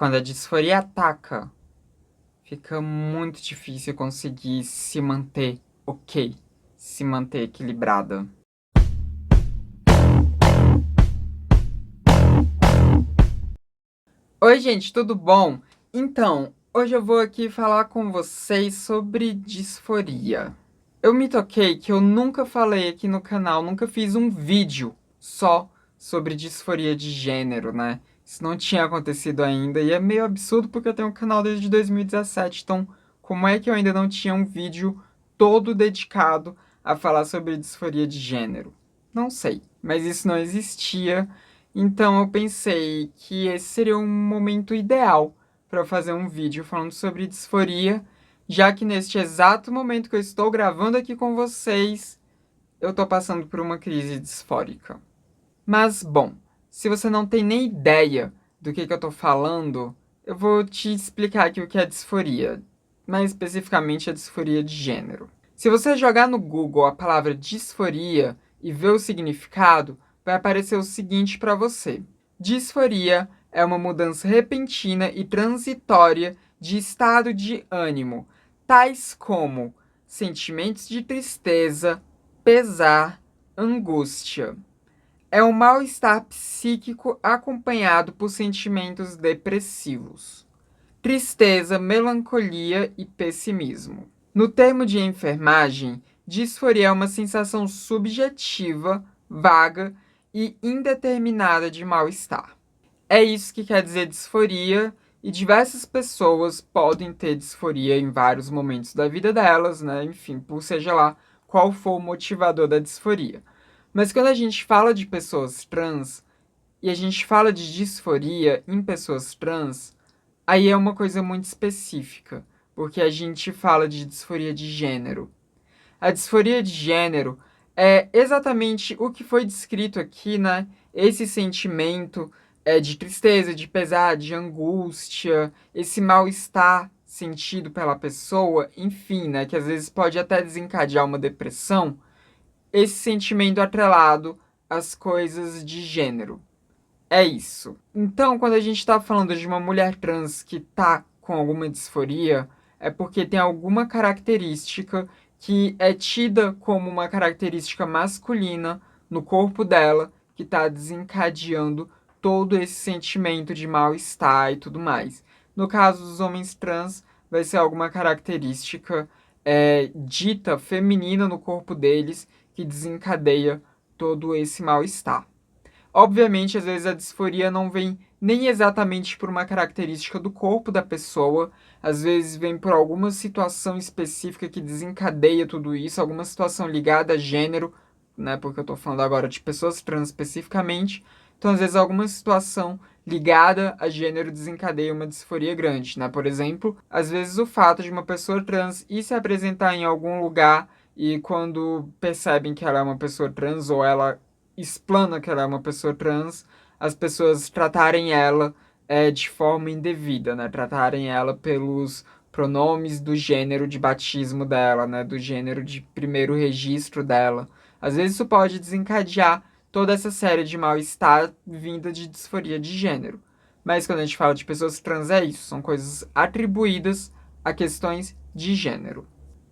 Quando a disforia ataca, fica muito difícil conseguir se manter ok, se manter equilibrada. Oi, gente, tudo bom? Então, hoje eu vou aqui falar com vocês sobre disforia. Eu me toquei que eu nunca falei aqui no canal, nunca fiz um vídeo só sobre disforia de gênero, né? Isso não tinha acontecido ainda e é meio absurdo porque eu tenho um canal desde 2017, então como é que eu ainda não tinha um vídeo todo dedicado a falar sobre disforia de gênero? Não sei, mas isso não existia, então eu pensei que esse seria um momento ideal para eu fazer um vídeo falando sobre disforia, já que neste exato momento que eu estou gravando aqui com vocês, eu tô passando por uma crise disfórica. Mas, bom, se você não tem nem ideia do que eu tô falando, eu vou te explicar aqui o que é disforia, mais especificamente a disforia de gênero. Se você jogar no Google a palavra disforia e ver o significado, vai aparecer o seguinte para você: disforia é uma mudança repentina e transitória de estado de ânimo, tais como sentimentos de tristeza, pesar, angústia. É um mal-estar psíquico acompanhado por sentimentos depressivos, tristeza, melancolia e pessimismo. No termo de enfermagem, disforia é uma sensação subjetiva, vaga e indeterminada de mal-estar. É isso que quer dizer disforia, e diversas pessoas podem ter disforia em vários momentos da vida delas, né? Enfim, por seja lá qual for o motivador da disforia. Mas quando a gente fala de pessoas trans e a gente fala de disforia em pessoas trans, aí é uma coisa muito específica, porque a gente fala de disforia de gênero. A disforia de gênero é exatamente o que foi descrito aqui, né? Esse sentimento de tristeza, de pesar, de angústia, esse mal-estar sentido pela pessoa, enfim, né? Que às vezes pode até desencadear uma depressão, esse sentimento atrelado às coisas de gênero. É isso. Então, quando a gente está falando de uma mulher trans que tá com alguma disforia, é porque tem alguma característica que é tida como uma característica masculina no corpo dela que está desencadeando todo esse sentimento de mal-estar e tudo mais. No caso dos homens trans, vai ser alguma característica dita feminina no corpo deles que desencadeia todo esse mal-estar. Obviamente, às vezes a disforia não vem nem exatamente por uma característica do corpo da pessoa, às vezes vem por alguma situação específica que desencadeia tudo isso, alguma situação ligada a gênero, né? Porque eu tô falando agora de pessoas trans especificamente. Então, às vezes, alguma situação ligada a gênero desencadeia uma disforia grande, né? Por exemplo, às vezes o fato de uma pessoa trans ir se apresentar em algum lugar e quando percebem que ela é uma pessoa trans ou ela explana que ela é uma pessoa trans, as pessoas tratarem ela de forma indevida, né? Tratarem ela pelos pronomes do gênero de batismo dela, né? Do gênero de primeiro registro dela. Às vezes isso pode desencadear toda essa série de mal-estar vinda de disforia de gênero. Mas quando a gente fala de pessoas trans, é isso, são coisas atribuídas a questões de gênero.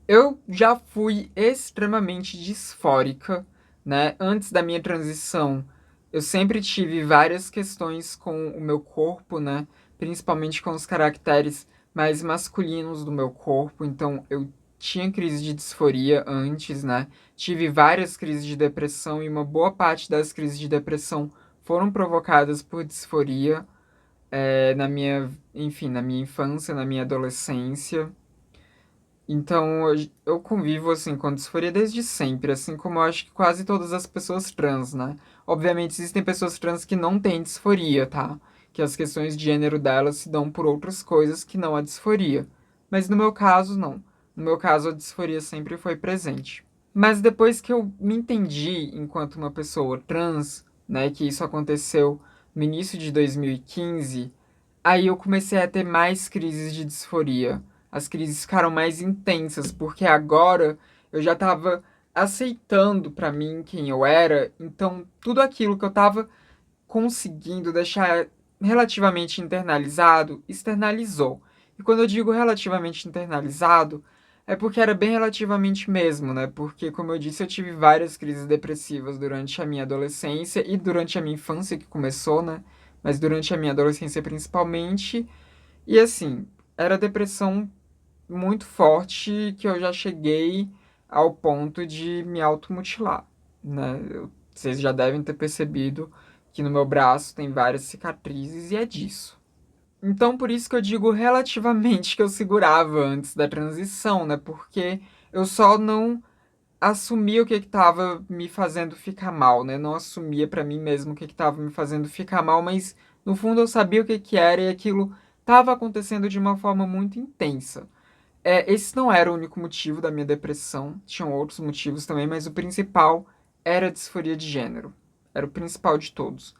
Eu já fui extremamente disfórica, né? Antes da minha transição, eu sempre tive várias questões com o meu corpo, né? Principalmente com os caracteres mais masculinos do meu corpo. Então, eu tinha crise de disforia antes, né? Tive várias crises de depressão e uma boa parte das crises de depressão foram provocadas por disforia, na minha, enfim, na minha infância, na minha adolescência. Então, eu convivo assim com disforia desde sempre, assim como eu acho que quase todas as pessoas trans, né? Obviamente existem pessoas trans que não têm disforia, tá? Que as questões de gênero delas se dão por outras coisas que não a disforia. Mas no meu caso, não. No meu caso, a disforia sempre foi presente. Mas depois que eu me entendi enquanto uma pessoa trans, né, que isso aconteceu no início de 2015, aí eu comecei a ter mais crises de disforia. As crises ficaram mais intensas, porque agora eu já tava aceitando pra mim quem eu era, então tudo aquilo que eu tava conseguindo deixar relativamente internalizado, externalizou. E quando eu digo relativamente internalizado, é porque era bem relativamente mesmo, né? Porque, como eu disse, eu tive várias crises depressivas durante a minha adolescência e durante a minha infância, que começou, né? Mas durante a minha adolescência principalmente. E assim, era depressão muito forte que eu já cheguei ao ponto de me automutilar, né? Vocês já devem ter percebido que no meu braço tem várias cicatrizes e é disso. Então, por isso que eu digo relativamente que eu segurava antes da transição, né? Porque eu só não assumia o que estava me fazendo ficar mal, né? Não assumia pra mim mesmo o que estava me fazendo ficar mal, mas no fundo eu sabia o que que era e aquilo estava acontecendo de uma forma muito intensa. Esse não era o único motivo da minha depressão, tinham outros motivos também, mas o principal era a disforia de gênero. Era o principal de todos.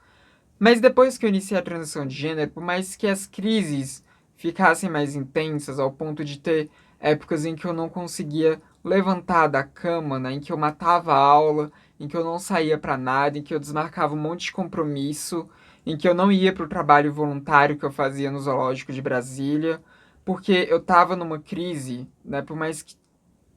Mas depois que eu iniciei a transição de gênero, por mais que as crises ficassem mais intensas, ao ponto de ter épocas em que eu não conseguia levantar da cama, né, em que eu matava a aula, em que eu não saía para nada, em que eu desmarcava um monte de compromisso, em que eu não ia para o trabalho voluntário que eu fazia no Zoológico de Brasília, porque eu estava numa crise, né, por mais que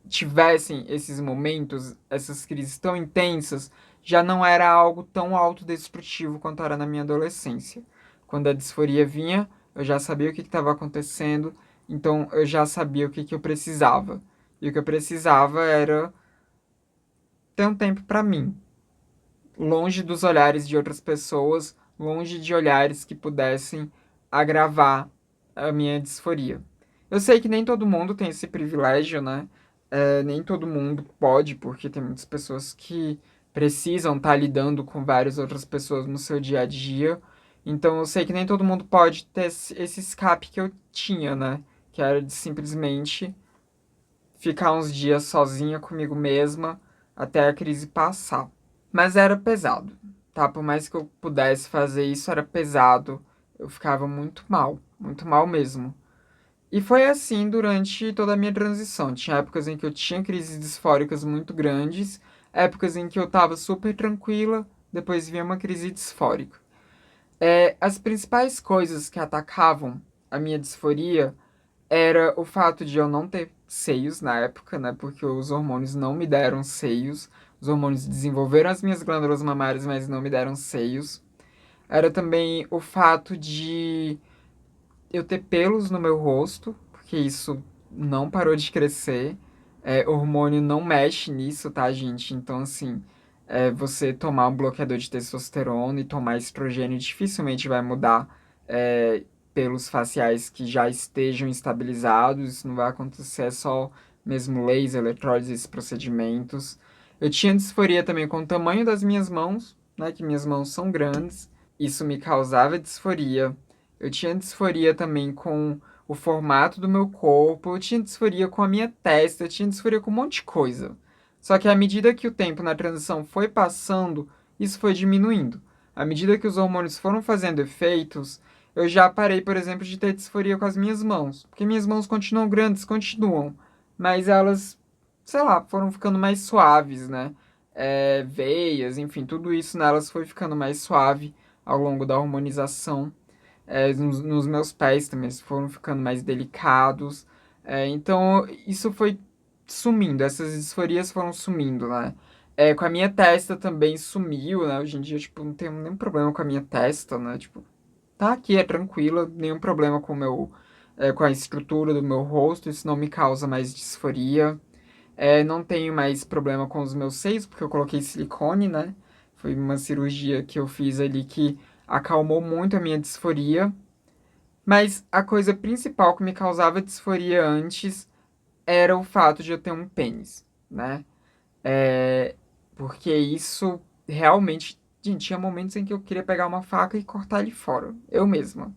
tivessem esses momentos, essas crises tão intensas, já não era algo tão autodestrutivo quanto era na minha adolescência. Quando a disforia vinha, eu já sabia o que estava acontecendo, então eu já sabia o que eu precisava. E o que eu precisava era ter um tempo para mim, longe dos olhares de outras pessoas, longe de olhares que pudessem agravar a minha disforia. Eu sei que nem todo mundo tem esse privilégio, né? Nem todo mundo pode, porque tem muitas pessoas que precisam estar lidando com várias outras pessoas no seu dia a dia. Então eu sei que nem todo mundo pode ter esse escape que eu tinha, né? Que era de simplesmente ficar uns dias sozinha comigo mesma até a crise passar. Mas era pesado, tá? Por mais que eu pudesse fazer isso, era pesado. Eu ficava muito mal mesmo. E foi assim durante toda a minha transição. Tinha épocas em que eu tinha crises disfóricas muito grandes, épocas em que eu tava super tranquila, depois vinha uma crise disfórica. As principais coisas que atacavam a minha disforia era o fato de eu não ter seios na época, né? Porque os hormônios não me deram seios. Os hormônios desenvolveram as minhas glândulas mamárias, mas não me deram seios. Era também o fato de eu ter pelos no meu rosto, porque isso não parou de crescer. Hormônio não mexe nisso, tá, gente? Então, assim, você tomar um bloqueador de testosterona e tomar estrogênio dificilmente vai mudar pelos faciais que já estejam estabilizados. Isso não vai acontecer, é só mesmo laser, eletrólise, esses procedimentos. Eu tinha disforia também com o tamanho das minhas mãos, né? Que minhas mãos são grandes. Isso me causava disforia. Eu tinha disforia também com o formato do meu corpo, eu tinha disforia com a minha testa, eu tinha disforia com um monte de coisa. Só que à medida que o tempo na transição foi passando, isso foi diminuindo. À medida que os hormônios foram fazendo efeitos, eu já parei, por exemplo, de ter disforia com as minhas mãos. Porque minhas mãos continuam grandes, continuam. Mas elas, sei lá, foram ficando mais suaves, né? Veias, enfim, tudo isso nelas foi ficando mais suave ao longo da hormonização. Nos meus pés também eles foram ficando mais delicados. Então isso foi sumindo, essas disforias foram sumindo, né? Com a minha testa também sumiu, né? Hoje em dia, tipo, não tenho nenhum problema com a minha testa, né? Tipo, tá aqui, é tranquila, nenhum problema com o com a estrutura do meu rosto, isso não me causa mais disforia. Não tenho mais problema com os meus seios, porque eu coloquei silicone, né? Foi uma cirurgia que eu fiz ali que acalmou muito a minha disforia. Mas a coisa principal que me causava disforia antes era o fato de eu ter um pênis, né? Porque isso realmente. Gente, tinha momentos em que eu queria pegar uma faca e cortar ele fora. Eu mesma.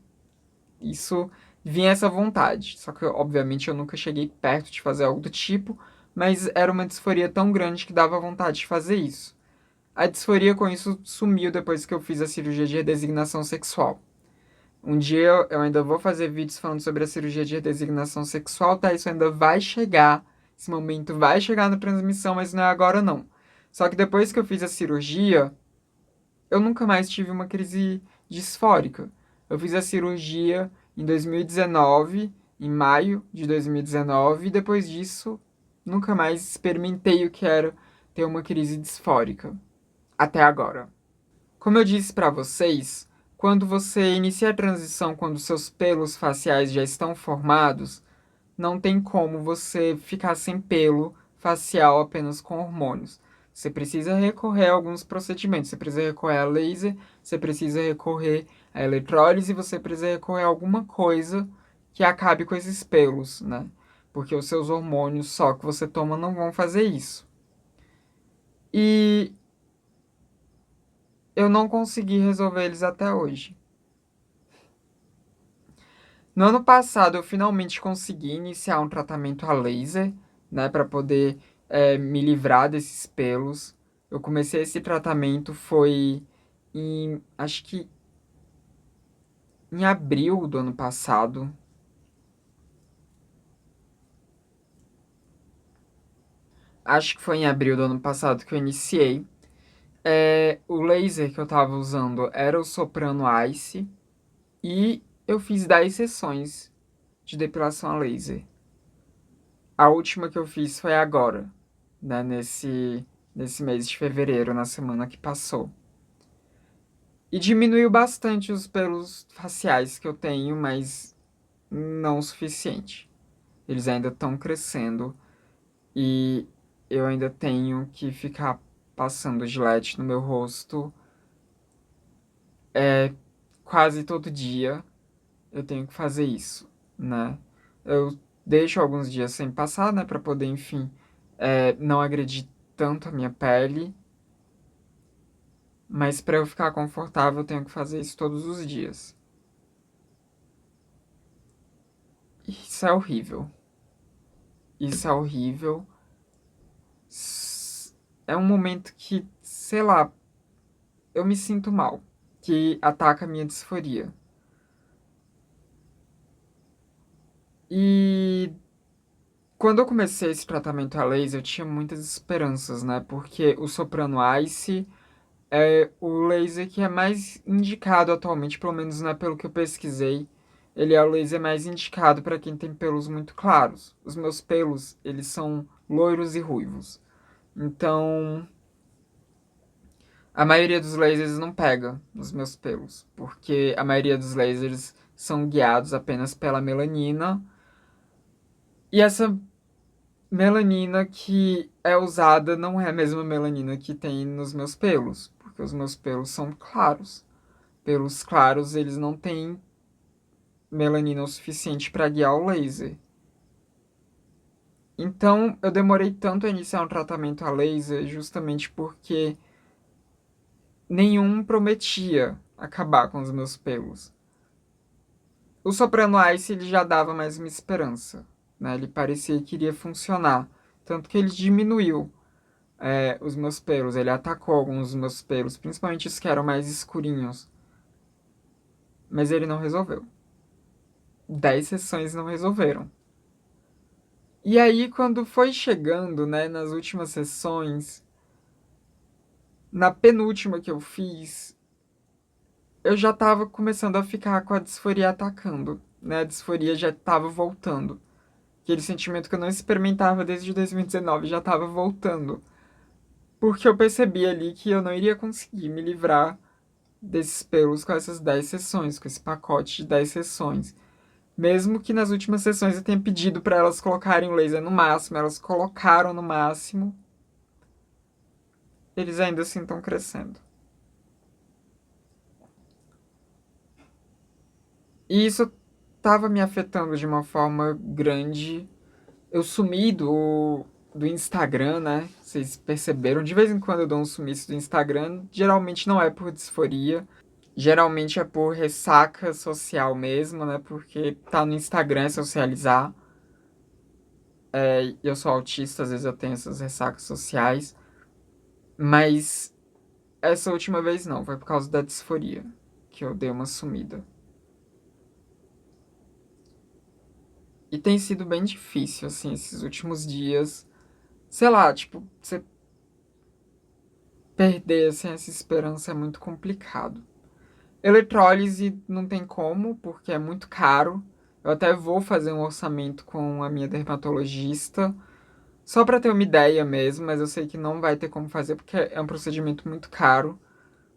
Isso vinha essa vontade. Só que, obviamente, eu nunca cheguei perto de fazer algo do tipo. Mas era uma disforia tão grande que dava vontade de fazer isso. A disforia com isso sumiu depois que eu fiz a cirurgia de redesignação sexual. Um dia eu ainda vou fazer vídeos falando sobre a cirurgia de redesignação sexual, tá? Isso ainda vai chegar. Esse momento vai chegar na transmissão, mas não é agora não. Só que depois que eu fiz a cirurgia, eu nunca mais tive uma crise disfórica. Eu fiz a cirurgia em 2019, em maio de 2019, e depois disso nunca mais experimentei o que era ter uma crise disfórica. Até agora. Como eu disse para vocês, quando você inicia a transição, quando seus pelos faciais já estão formados, não tem como você ficar sem pelo facial apenas com hormônios. Você precisa recorrer a alguns procedimentos. Você precisa recorrer a laser, você precisa recorrer a eletrólise, você precisa recorrer a alguma coisa que acabe com esses pelos, né? Porque os seus hormônios só que você toma não vão fazer isso. E eu não consegui resolver eles até hoje. No ano passado, eu finalmente consegui iniciar um tratamento a laser, né, para poder me livrar desses pelos. Eu comecei esse tratamento foi acho que em abril do ano passado. Acho que foi em abril do ano passado que eu iniciei. O laser que eu tava usando era o Soprano Ice e eu fiz 10 sessões de depilação a laser. A última que eu fiz foi agora, né, nesse mês de fevereiro, na semana que passou. E diminuiu bastante os pelos faciais que eu tenho, mas não o suficiente. Eles ainda estão crescendo e eu ainda tenho que ficar passando gilete no meu rosto quase todo dia. Eu tenho que fazer isso, né? Eu deixo alguns dias sem passar, né, para poder, enfim, não agredir tanto a minha pele. Mas para eu ficar confortável, eu tenho que fazer isso todos os dias. Isso é horrível. Isso é horrível. É um momento que, sei lá, eu me sinto mal, que ataca a minha disforia. E quando eu comecei esse tratamento a laser, eu tinha muitas esperanças, né? Porque o Soprano Ice é o laser que é mais indicado atualmente, pelo menos, né, pelo que eu pesquisei. Ele é o laser mais indicado para quem tem pelos muito claros. Os meus pelos, eles são loiros e ruivos. Então, a maioria dos lasers não pega nos meus pelos, porque a maioria dos lasers são guiados apenas pela melanina. E essa melanina que é usada não é a mesma melanina que tem nos meus pelos, porque os meus pelos são claros. Pelos claros, eles não têm melanina o suficiente para guiar o laser. Então, eu demorei tanto a iniciar um tratamento a laser justamente porque nenhum prometia acabar com os meus pelos. O Soprano Ice ele já dava mais uma esperança, né? Ele parecia que iria funcionar, tanto que ele diminuiu os meus pelos, ele atacou alguns dos meus pelos, principalmente os que eram mais escurinhos, mas ele não resolveu. 10 sessões não resolveram. E aí, quando foi chegando, né, nas últimas sessões, na penúltima que eu fiz, eu já tava começando a ficar com a disforia atacando, né? A disforia já tava voltando. Aquele sentimento que eu não experimentava desde 2019 já tava voltando. Porque eu percebi ali que eu não iria conseguir me livrar desses pelos com essas 10 sessões, com esse pacote de 10 sessões. Mesmo que nas últimas sessões eu tenha pedido para elas colocarem o laser no máximo, elas colocaram no máximo, eles ainda assim estão crescendo. E isso estava me afetando de uma forma grande. Eu sumi do Instagram, né? Vocês perceberam? De vez em quando eu dou um sumiço do Instagram. Geralmente não é por disforia. Geralmente é por ressaca social mesmo, né? Porque tá no Instagram é socializar. Eu sou autista, às vezes eu tenho essas ressacas sociais. Mas essa última vez não, foi por causa da disforia que eu dei uma sumida. E tem sido bem difícil, assim, esses últimos dias. Sei lá, tipo, você perder, assim, essa esperança é muito complicado. Eletrólise não tem como, porque é muito caro. Eu até vou fazer um orçamento com a minha dermatologista, só para ter uma ideia mesmo, mas eu sei que não vai ter como fazer porque é um procedimento muito caro.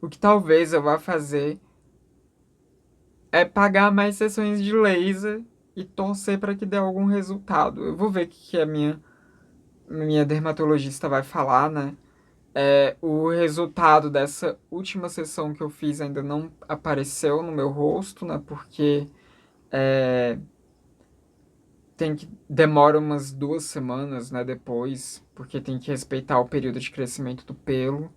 O que talvez eu vá fazer é pagar mais sessões de laser e torcer para que dê algum resultado. Eu vou ver o que a minha dermatologista vai falar, né? O resultado dessa última sessão que eu fiz ainda não apareceu no meu rosto, né? Porque é, demora umas 2 semanas, né? Depois, porque tem que respeitar o período de crescimento do pelo.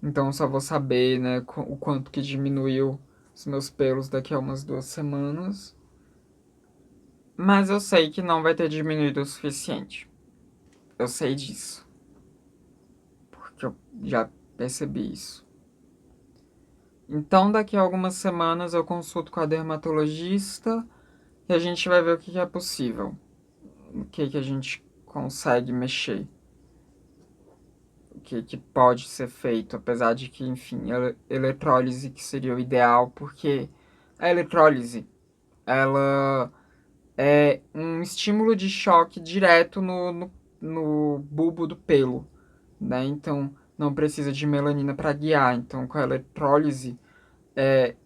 Então eu só vou saber, né? O quanto que diminuiu os meus pelos daqui a umas 2 semanas. Mas eu sei que não vai ter diminuído o suficiente. Eu sei disso, porque eu já percebi isso. Então, daqui a algumas semanas eu consulto com a dermatologista e a gente vai ver o que é possível, o que a gente consegue mexer, o que pode ser feito, apesar de que, enfim, eletrólise que seria o ideal, porque a eletrólise, ela é um estímulo de choque direto no bulbo do pelo, né? Então, não precisa de melanina para guiar. Então, com a eletrólise, é,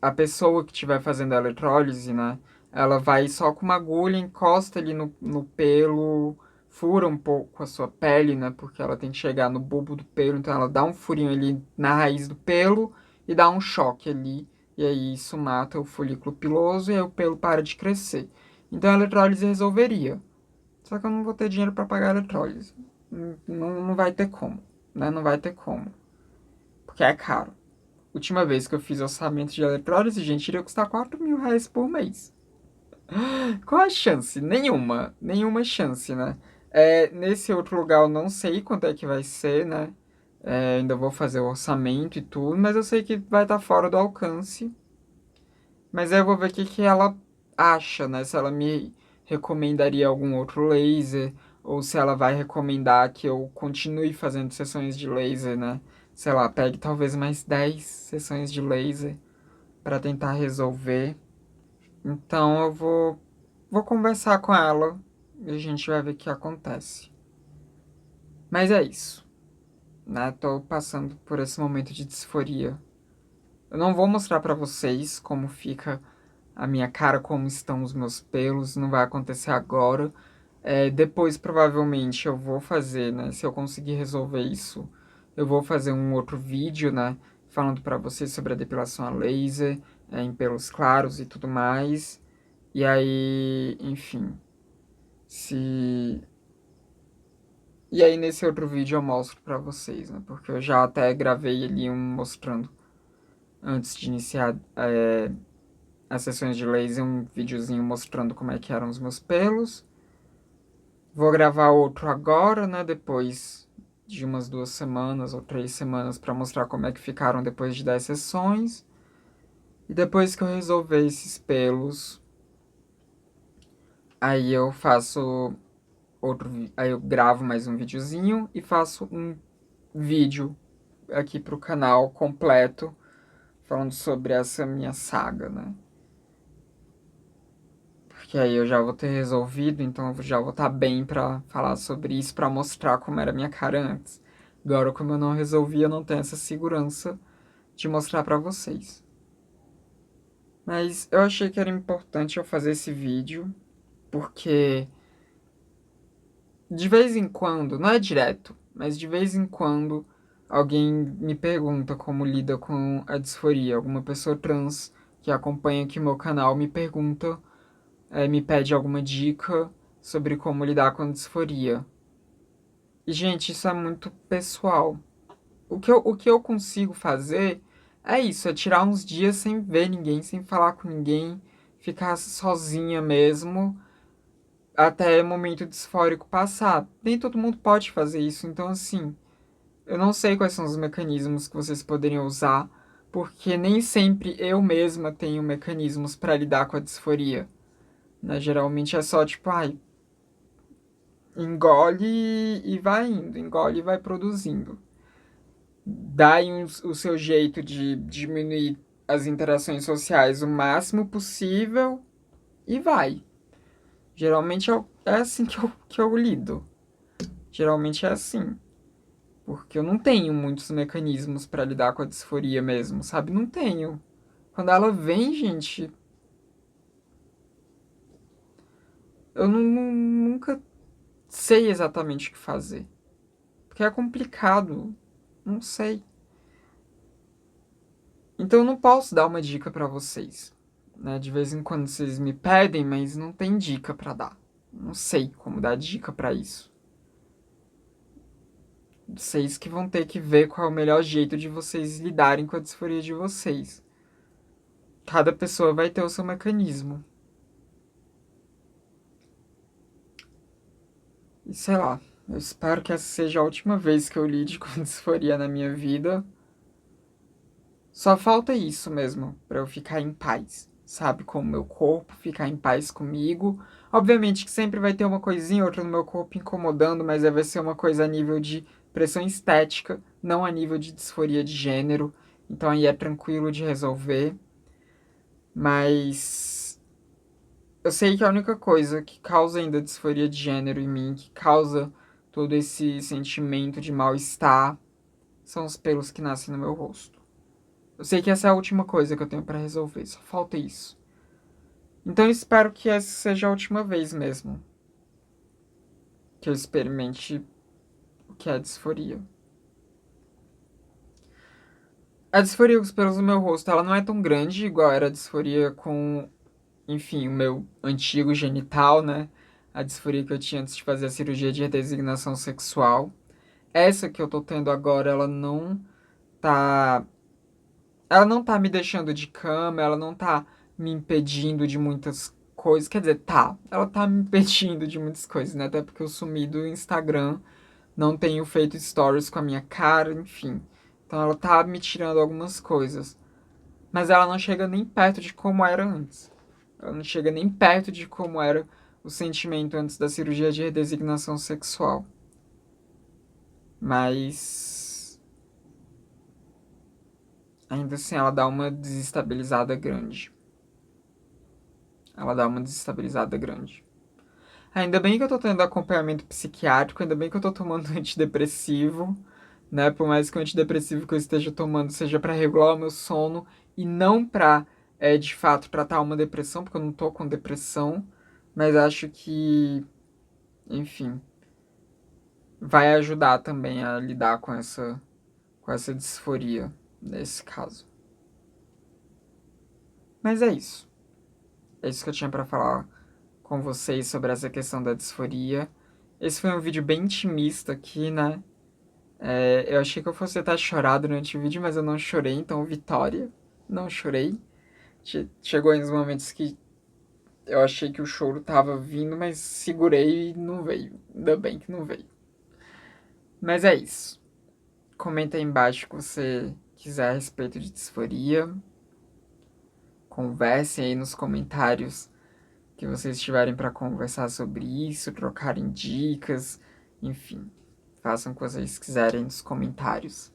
a pessoa que estiver fazendo a eletrólise, né? Ela vai só com uma agulha, encosta ali no pelo, fura um pouco a sua pele, né? Porque ela tem que chegar no bulbo do pelo, então ela dá um furinho ali na raiz do pelo e dá um choque ali. E aí isso mata o folículo piloso e aí o pelo para de crescer. Então a eletrólise resolveria. Só que eu não vou ter dinheiro para pagar a eletrólise. Não vai ter como, né? Não vai ter como. Porque é caro. Última vez que eu fiz orçamento de eletrólise, gente, iria custar R$ 4.000 por mês. Qual a chance? Nenhuma. Nenhuma chance, né? Nesse outro lugar eu não sei quanto é que vai ser, né? Ainda vou fazer o orçamento e tudo, mas eu sei que vai estar fora do alcance. Mas aí eu vou ver o que que ela acha, né? Se ela me recomendaria algum outro laser, ou se ela vai recomendar que eu continue fazendo sessões de laser, né? Sei lá, pegue talvez mais 10 sessões de laser para tentar resolver. Então vou conversar com ela e a gente vai ver o que acontece. Mas é isso, né? Tô passando por esse momento de disforia. Eu não vou mostrar para vocês como fica a minha cara, como estão os meus pelos, não vai acontecer agora. Depois, provavelmente, eu vou fazer, né? Se eu conseguir resolver isso, eu vou fazer um outro vídeo, né? Falando para vocês sobre a depilação a laser, em pelos claros e tudo mais. E aí, enfim, se. E aí, nesse outro vídeo eu mostro para vocês, né? Porque eu já até gravei ali um mostrando, antes de iniciar as sessões de laser, um videozinho mostrando como é que eram os meus pelos. Vou gravar outro agora, né? Depois de umas 2 semanas ou 3 semanas para mostrar como é que ficaram depois de 10 sessões. E depois que eu resolver esses pelos, aí eu faço aí eu gravo mais um videozinho e faço um vídeo aqui pro canal completo falando sobre essa minha saga, né? Porque aí eu já vou ter resolvido, então eu já vou estar bem pra falar sobre isso, pra mostrar como era a minha cara antes. Agora, como eu não resolvi, eu não tenho essa segurança de mostrar pra vocês. Mas eu achei que era importante eu fazer esse vídeo, porque de vez em quando, não é direto, mas de vez em quando alguém me pergunta como lida com a disforia. Alguma pessoa trans que acompanha aqui o meu canal me pergunta, me pede alguma dica sobre como lidar com a disforia. E, gente, isso é muito pessoal. O que eu consigo fazer é isso, é tirar uns dias sem ver ninguém, sem falar com ninguém, ficar sozinha mesmo, até o momento disfórico passar. Nem todo mundo pode fazer isso, então assim, eu não sei quais são os mecanismos que vocês poderiam usar, porque nem sempre eu mesma tenho mecanismos para lidar com a disforia, né? Geralmente é só tipo, ai, engole e vai indo, engole e vai produzindo. Dá aí o seu jeito de diminuir as interações sociais o máximo possível e vai. Geralmente é assim que eu lido. Geralmente é assim. Porque eu não tenho muitos mecanismos pra lidar com a disforia mesmo, sabe? Não tenho. Quando ela vem, gente, eu nunca sei exatamente o que fazer. Porque é complicado. Não sei. Então eu não posso dar uma dica pra vocês. Né? De vez em quando vocês me pedem, mas não tem dica pra dar. Não sei como dar dica pra isso. Vocês que vão ter que ver qual é o melhor jeito de vocês lidarem com a disforia de vocês. Cada pessoa vai ter o seu mecanismo. E sei lá, eu espero que essa seja a última vez que eu lide com disforia na minha vida. Só falta isso mesmo, pra eu ficar em paz, sabe? Com o meu corpo, ficar em paz comigo. Obviamente que sempre vai ter uma coisinha ou outra no meu corpo incomodando, mas aí vai ser uma coisa a nível de pressão estética, não a nível de disforia de gênero. Então aí é tranquilo de resolver. Mas eu sei que a única coisa que causa ainda disforia de gênero em mim, que causa todo esse sentimento de mal-estar, são os pelos que nascem no meu rosto. Eu sei que essa é a última coisa que eu tenho pra resolver, só falta isso. Então eu espero que essa seja a última vez mesmo que eu experimente o que é a disforia. A disforia com os pelos no meu rosto, ela não é tão grande igual era a disforia com, enfim, o meu antigo genital, né? A disforia que eu tinha antes de fazer a cirurgia de redesignação sexual. Essa que eu tô tendo agora, tá. Ela não tá me deixando de cama, ela não tá me impedindo de muitas coisas. Quer dizer, tá. Ela tá me impedindo de muitas coisas, né? Até porque eu sumi do Instagram, não tenho feito stories com a minha cara, enfim. Então ela tá me tirando algumas coisas. Mas ela não chega nem perto de como era antes. Ela não chega nem perto de como era o sentimento antes da cirurgia de redesignação sexual. Mas ainda assim ela dá uma desestabilizada grande. Ela dá uma desestabilizada grande. Ainda bem que eu tô tendo acompanhamento psiquiátrico, ainda bem que eu tô tomando antidepressivo, né? Por mais que o antidepressivo que eu esteja tomando seja pra regular o meu sono e não pra, de fato, tratar uma depressão, porque eu não tô com depressão, mas acho que, enfim, vai ajudar também a lidar com essa disforia nesse caso. Mas é isso. É isso que eu tinha pra falar com vocês sobre essa questão da disforia. Esse foi um vídeo bem intimista aqui, né? Eu achei que eu fosse até chorar durante o vídeo, mas eu não chorei, então vitória. Não chorei. Chegou em uns momentos que eu achei que o choro tava vindo, mas segurei e não veio. Ainda bem que não veio. Mas é isso. Comenta aí embaixo o que você quiser a respeito de disforia. Conversem aí nos comentários que vocês tiverem para conversar sobre isso, trocarem dicas, enfim, façam o que vocês quiserem nos comentários.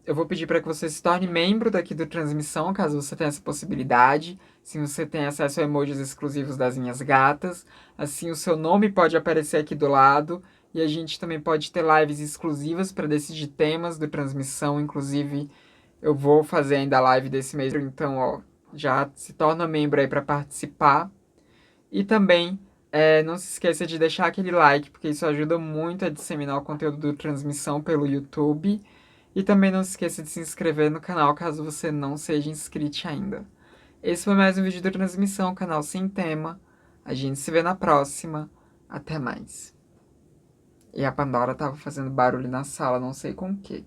Eu vou pedir para que você se torne membro daqui do Transmissão, caso você tenha essa possibilidade. Assim você tem acesso a emojis exclusivos das minhas gatas. Assim o seu nome pode aparecer aqui do lado. E a gente também pode ter lives exclusivas para decidir temas do Transmissão. Inclusive, eu vou fazer ainda a live desse mês. Então, ó, já se torna membro aí para participar. E também não se esqueça de deixar aquele like, porque isso ajuda muito a disseminar o conteúdo do Transmissão pelo YouTube. E também não se esqueça de se inscrever no canal caso você não seja inscrito ainda. Esse foi mais um vídeo do Transmissão, canal sem tema. A gente se vê na próxima. Até mais. E a Pandora tava fazendo barulho na sala, não sei com o quê.